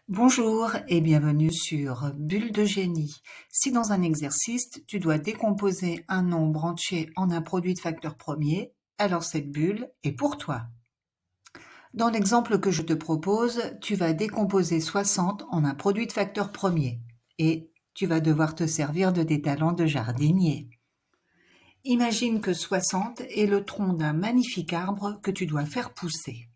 Bonjour et bienvenue sur Bulle de génie. Si dans un exercice, tu dois décomposer un nombre entier en un produit de facteurs premiers, alors cette bulle est pour toi. Dans l'exemple que je te propose, tu vas décomposer 60 en un produit de facteurs premiers et tu vas devoir te servir de tes talents de jardinier. Imagine que 60 est le tronc d'un magnifique arbre que tu dois faire pousser.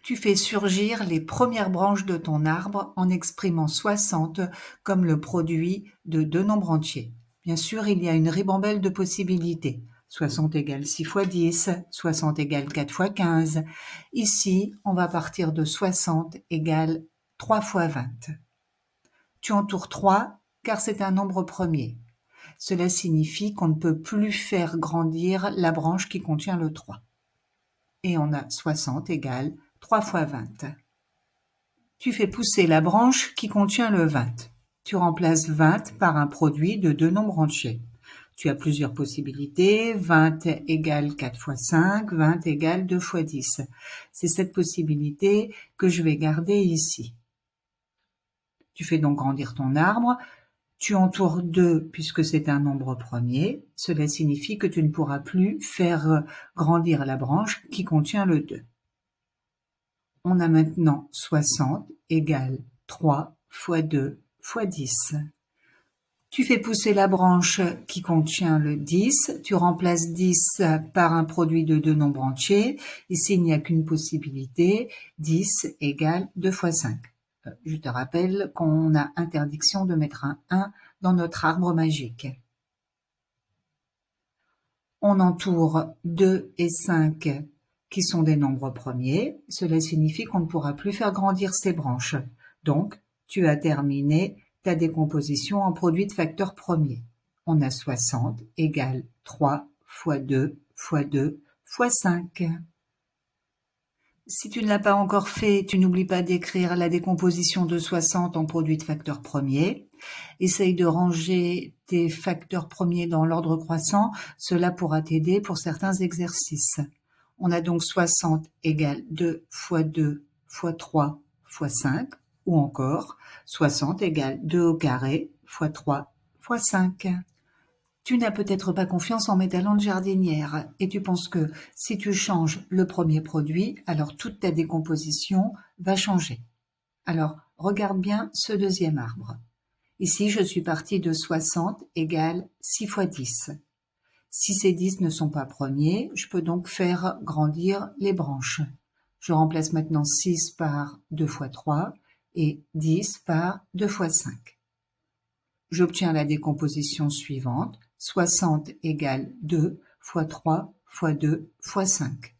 Tu fais surgir les premières branches de ton arbre en exprimant 60 comme le produit de deux nombres entiers. Bien sûr, il y a une ribambelle de possibilités. 60 égale 6 fois 10, 60 égale 4 fois 15. Ici, on va partir de 60 égale 3 fois 20. Tu entoures 3 car c'est un nombre premier. Cela signifie qu'on ne peut plus faire grandir la branche qui contient le 3. Et on a 60 égale 3 fois 20. Tu fais pousser la branche qui contient le 20. Tu remplaces 20 par un produit de deux nombres entiers. Tu as plusieurs possibilités. 20 égale 4 fois 5, 20 égale 2 fois 10. C'est cette possibilité que je vais garder ici. Tu fais donc grandir ton arbre. Tu entoures 2 puisque c'est un nombre premier. Cela signifie que tu ne pourras plus faire grandir la branche qui contient le 2. On a maintenant 60 égale 3 fois 2 fois 10. Tu fais pousser la branche qui contient le 10. Tu remplaces 10 par un produit de deux nombres entiers. Ici, il n'y a qu'une possibilité. 10 égale 2 fois 5. Je te rappelle qu'on a interdiction de mettre un 1 dans notre arbre magique. On entoure 2 et 5 qui sont des nombres premiers. Cela signifie qu'on ne pourra plus faire grandir ces branches. Donc, tu as terminé ta décomposition en produit de facteurs premiers. On a 60 égale 3 fois 2 fois 2 fois 5. Si tu ne l'as pas encore fait, tu n'oublies pas d'écrire la décomposition de 60 en produit de facteurs premiers. Essaye de ranger tes facteurs premiers dans l'ordre croissant. Cela pourra t'aider pour certains exercices. On a donc 60 égale 2 fois 2 fois 3 fois 5, ou encore 60 égale 2 au carré fois 3 fois 5. Tu n'as peut-être pas confiance en mes talents de jardinière et tu penses que si tu changes le premier produit, alors toute ta décomposition va changer. Alors, regarde bien ce deuxième arbre. Ici, je suis partie de 60 égale 6 fois 10. Si ces 10 ne sont pas premiers, je peux donc faire grandir les branches. Je remplace maintenant 6 par 2 fois 3 et 10 par 2 fois 5. J'obtiens la décomposition suivante. 60 égale 2 fois 3 fois 2 fois 5.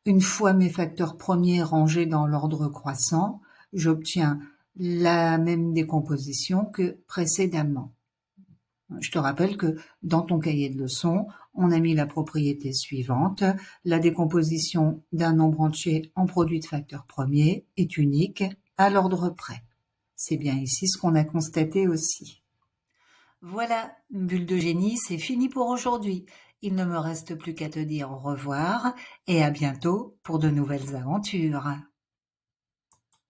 Une fois mes facteurs premiers rangés dans l'ordre croissant, j'obtiens la même décomposition que précédemment. Je te rappelle que dans ton cahier de leçons, on a mis la propriété suivante. La décomposition d'un nombre entier en produit de facteurs premiers est unique à l'ordre près. C'est bien ici ce qu'on a constaté aussi. Voilà, Bulle de génie, c'est fini pour aujourd'hui. Il ne me reste plus qu'à te dire au revoir et à bientôt pour de nouvelles aventures.